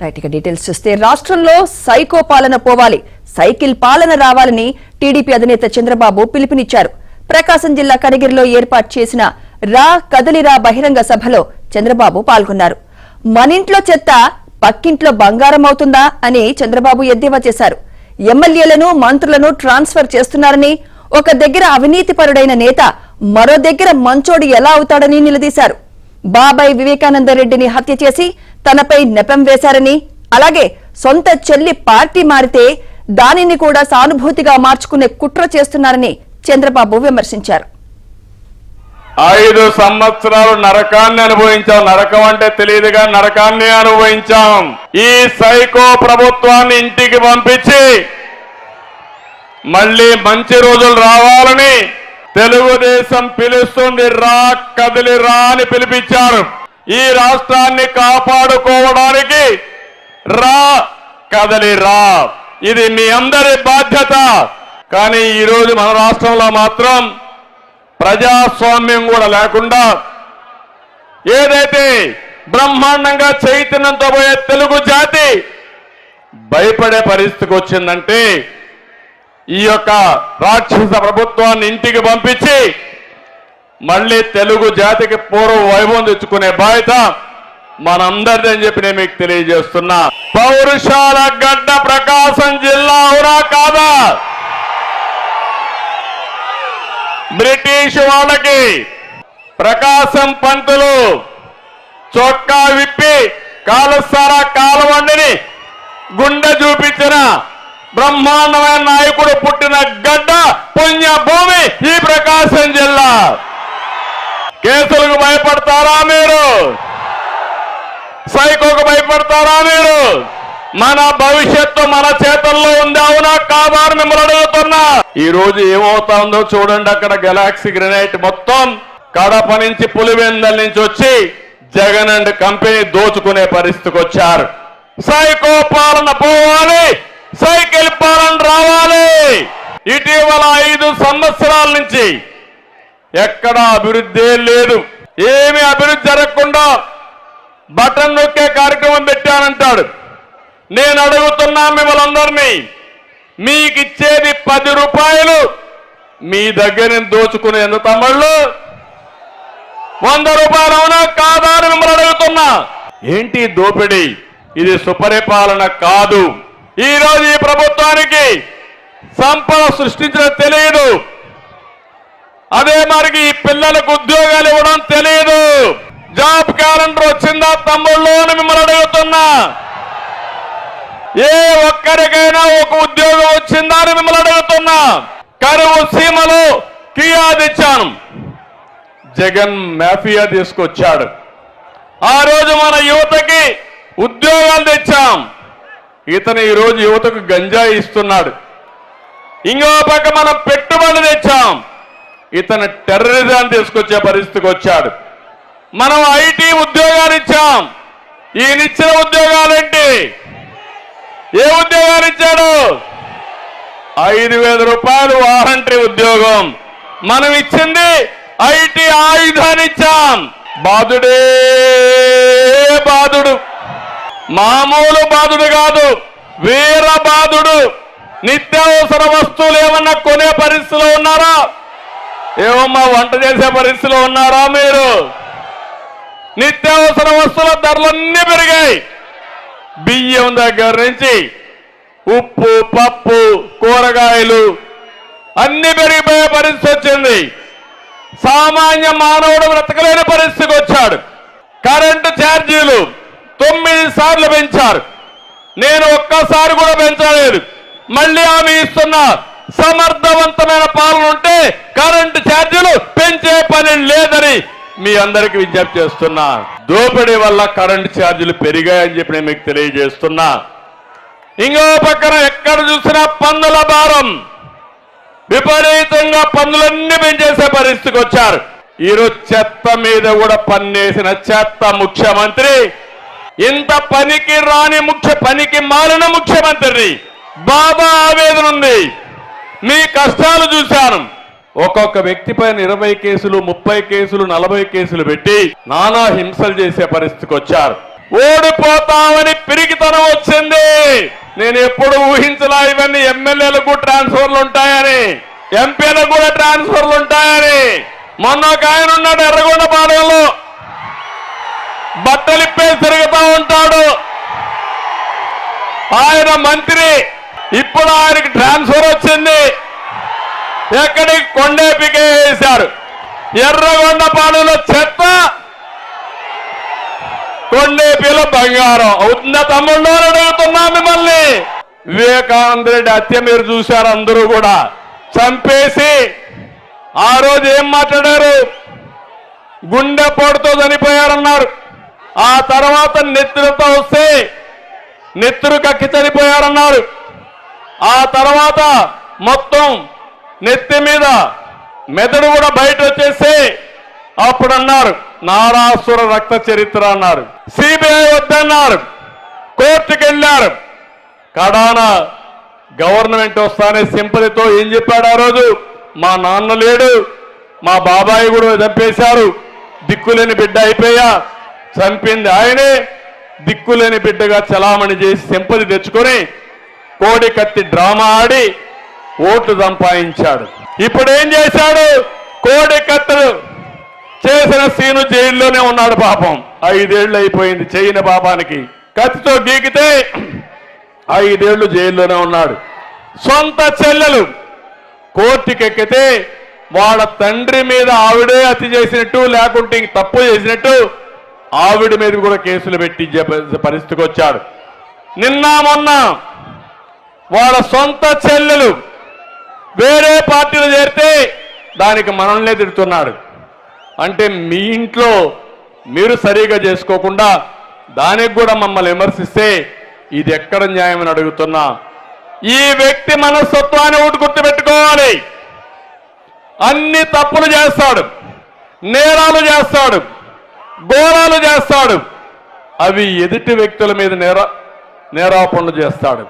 Right గా details చూస్తే రాష్ట్రంలో సైకో పాలన పోవాలి, సైకిల్ పాలన రావాలని టీడీపీ అధినేత చంద్రబాబు పిలుపునిచ్చారు. ప్రకాశం జిల్లా కనిగిరిలో ఏర్పాటు చేసిన రా కదలిరా బహిరంగ సభలో చంద్రబాబు పాల్గొన్నారు. మనింట్లో చెత్త పక్కింట్లో బంగారం అవుతుందా అని చంద్రబాబు ఎద్దేవా చేశారు. ఎమ్మెల్యేలను మంత్రులను ట్రాన్స్ఫర్ చేస్తున్నారని, ఒక దగ్గర అవినీతిపరుడైన నేత మరో దగ్గర మంచోడి ఎలా అవుతాడని నిలదీశారు. బాబాయ్ వివేకానందరెడ్డిని హత్య చేసి తనపై నెపం వేశారని, అలాగే సొంత చెల్లి పార్టీ మారితే దానిని కూడా సానుభూతిగా మార్చుకునే కుట్ర చేస్తున్నారని చంద్రబాబు విమర్శించారు. 5 సంవత్సరాలు నరకాన్ని అనుభవించాం. నరకం అంటే తెలియదుగా, నరకాన్ని అనుభవించాం. ఈ సైకో ప్రభుత్వాన్ని ఇంటికి పంపించి మళ్ళీ మంచి రోజులు రావాలని తెలుగుదేశం పిలుస్తుంది. రా కదిలి రా అని పిలిపించారు. ఈ రాష్ట్రాన్ని కాపాడుకోవడానికి రా కదలి రా, ఇది మీ అందరి బాధ్యత. కానీ ఈరోజు మన రాష్ట్రంలో మాత్రం ప్రజాస్వామ్యం కూడా లేకుండా ఏదైతే బ్రహ్మాండంగా చైతన్యంతో పోయే తెలుగు జాతి భయపడే పరిస్థితికి వచ్చిందంటే, ఈ యొక్క రాక్షస ప్రభుత్వాన్ని ఇంటికి పంపించి మళ్ళీ తెలుగు జాతికి పూర్వ వైభవం తెచ్చుకునే బాధ్యత మనందరిది అని చెప్పి నేను మీకు తెలియజేస్తున్నా. పౌరుషాల గడ్డ ప్రకాశం జిల్లా అవునా కాదా? బ్రిటిష్ వాళ్ళకి ప్రకాశం పంతులు చొక్కా విప్పి కాలుస్తారా కాలవండిని గుండె చూపించిన బ్రహ్మాండమైన నాయకుడు పుట్టిన గడ్డ పుణ్యభూమి ఈ ప్రకాశం జిల్లా. కేసులకు భయపడతారా మీరు? సైకోకు భయపడతారా మీరు? మన భవిష్యత్తు మన చేతుల్లో ఉంది, అవునా కాదా అని మిమ్మల్ని అడుగుతున్నా. ఈ రోజు ఏమవుతుందో చూడండి. అక్కడ గెలాక్సీ గ్రెనైట్ మొత్తం కడప నుంచి పులివెందల నుంచి వచ్చి జగన్ అండ్ కంపెనీ దోచుకునే పరిస్థితికి వచ్చారు. సైకో పాలన పోవాలి, సైకిల్ పాలన రావాలి. ఇటీవల 5 సంవత్సరాల నుంచి ఎక్కడా అభివృద్ధి లేదు. ఏమి అభివృద్ధి జరగకుండా బటన్ నొక్కే కార్యక్రమం పెట్టానంటాడు. నేను అడుగుతున్నా మిమ్మల్ని అందరినీ, మీకు ఇచ్చేది 10 రూపాయలు, మీ దగ్గర దోచుకునే తమ్ముళ్ళు 100 రూపాయలు అవునా కాదా అని మిమ్మల్ని అడుగుతున్నా. ఏంటి దోపిడీ? ఇది సుపరిపాలన కాదు. ఈ రోజు ఈ ప్రభుత్వానికి సంపద సృష్టించడం తెలియదు. అదే మరికి ఈ పిల్లలకు ఉద్యోగాలు ఇవ్వడం తెలియదు. జాబ్ క్యాలెండర్ వచ్చిందా తమ్ముళ్ళు అని మిమ్మల్ని అడుగుతున్నా. ఏ ఒక్కరికైనా ఒక ఉద్యోగం వచ్చిందా అని మిమ్మల్ని అడుగుతున్నా. కరువు సీమలో కియా తెచ్చాను, జగన్ మాఫియా తీసుకొచ్చాడు. ఆ రోజు మన యువతకి ఉద్యోగాలు తెచ్చాం, ఇతను ఈ రోజు యువతకు గంజాయి ఇస్తున్నాడు. ఇంకో పక్క మనం పెట్టుబడులు తెచ్చాం, ఇతను టెర్రరిజాన్ని తీసుకొచ్చే పరిస్థితికి వచ్చాడు. మనం ఐటీ ఉద్యోగాలు ఇచ్చాం, ఈయనిచ్చిన ఉద్యోగాలేంటి? ఏ ఉద్యోగాలు ఇచ్చాడు? 5,000 రూపాయలు వారంటీ ఉద్యోగం. మనం ఇచ్చింది ఐటీ ఆయుధాన్ని ఇచ్చాం. బాధుడే బాధుడు, మామూలు బాధుడు కాదు, వీర బాధుడు. నిత్యావసర వస్తువులు ఏమన్నా కొనే పరిస్థితిలో ఉన్నారా? ఏమమ్మా వంట చేసే పరిస్థితిలో ఉన్నారా మీరు? నిత్యావసర వస్తువుల ధరలన్నీ పెరిగాయి. బియ్యం దగ్గర నుంచి ఉప్పు, పప్పు, కూరగాయలు అన్ని పెరిగిపోయే పరిస్థితి వచ్చింది. సామాన్య మానవుడు బ్రతకలేని పరిస్థితికి వచ్చాడు. కరెంటు ఛార్జీలు 9 సార్లు పెంచారు. నేను ఒక్కసారి కూడా పెంచలేదు. మళ్ళీ హామీ ఇస్తున్నా, సమర్థవంతమైన పాలన ఉంటే కరెంటు ఛార్జీలు పెంచే పని లేదని మీ అందరికీ విజ్ఞప్తి చేస్తున్నా. దోపిడీ వల్ల కరెంటు ఛార్జీలు పెరిగాయని చెప్పి నేను మీకు తెలియజేస్తున్నా. ఇంకో పక్కన ఎక్కడ చూసినా పన్నుల భారం, విపరీతంగా పన్నులన్నీ పెంచేసే పరిస్థితికి వచ్చారు. ఈరోజు చెత్త మీద కూడా పన్నేసిన చెత్త ముఖ్యమంత్రి, ఇంత పనికి రాని పనికి మాలిన ముఖ్యమంత్రి. బాబా ఆవేదన ఉంది. మీ కష్టాలు చూశాను. ఒక్కొక్క వ్యక్తి పైన 20 కేసులు, 30 కేసులు, 40 కేసులు పెట్టి నానా హింసలు చేసే పరిస్థితికి వచ్చారు. ఓడిపోతామని పిరికితనం వచ్చింది. నేను ఎప్పుడు ఊహించలా ఇవన్నీ ఎమ్మెల్యేలకు ట్రాన్స్ఫర్లు ఉంటాయని, ఎంపీలకు కూడా ట్రాన్స్ఫర్లు ఉంటాయని. మొన్న ఒక ఆయన ఉన్నాడు ఎర్రగొండపాలెంలో, బట్టలిప్పేసి తిరుగుతూ ఉంటాడు, ఆయన మంత్రి. ఇప్పుడు ఆయనకి ట్రాన్స్ఫర్ వచ్చింది. ఎక్కడికి? కొండేపికే వేశారు. ఎర్రగొండపాలెంలో చెత్త, కొండేపిలో బంగారం అవుతుందా తమ్ముళ్ళు అని అడుగుతున్నా మిమ్మల్ని. వివేకానంద రెడ్డి హత్య మీరు చూశారు, అందరూ కూడా చంపేసి ఆ రోజు ఏం మాట్లాడారు? గుండె పోటుతో చనిపోయారన్నారు. ఆ తర్వాత నెత్తురుతో వస్తే నెత్తురు కక్కి చనిపోయారన్నారు. ఆ తర్వాత మొత్తం నెత్తి మీద మెదడు కూడా బయట వచ్చేసి అప్పుడు అన్నారు నారాసుర రక్త చరిత్ర అన్నారు. సిబిఐ వద్దన్నారు, కోర్టుకు వెళ్ళారు. కడాన గవర్నమెంట్ వస్తానే సింపతితో ఏం చెప్పాడు ఆ రోజు? మా నాన్న లేడు, మా బాబాయి కూడా చంపేశారు, దిక్కులేని బిడ్డ అయిపోయా, చంపింది ఆయనే, దిక్కులేని బిడ్డగా చలామణి చేసి సింపతి తెచ్చుకొని కోడి కత్తి డ్రామా ఆడి ఓట్లు సంపాదించాడు. ఇప్పుడు ఏం చేశాడు? కోడి కత్తులు చేసిన సీను జైల్లోనే ఉన్నాడు పాపం. 5 ఏళ్ళు అయిపోయింది చేయని పాపానికి. కత్తితో గీకితే 5 ఏళ్ళు జైల్లోనే ఉన్నాడు. సొంత చెల్లెలు కోర్టుకెక్కితే వాళ్ళ తండ్రి మీద ఆవిడే హత్య చేసినట్టు, లేకుంటే ఇంక తప్పు చేసినట్టు ఆవిడ మీద కూడా కేసులు పెట్టి పరిస్థితికి వచ్చాడు. నిన్న మొన్న వాళ్ళ సొంత చెల్లెలు వేరే పార్టీలు చేరితే దానికి మనల్నే తిడుతున్నాడు. అంటే మీ ఇంట్లో మీరు సరిగా చేసుకోకుండా దానికి కూడా మమ్మల్ని విమర్శిస్తే ఇది ఎక్కడ న్యాయమని అడుగుతున్నా. ఈ వ్యక్తి మనస్తత్వాన్ని ఒకటి గుర్తుపెట్టుకోవాలి. అన్ని తప్పులు చేస్తాడు, నేరాలు చేస్తాడు, ఘోరాలు చేస్తాడు. అవి ఎదుటి వ్యక్తుల మీద నేరాపణలు చేస్తాడు.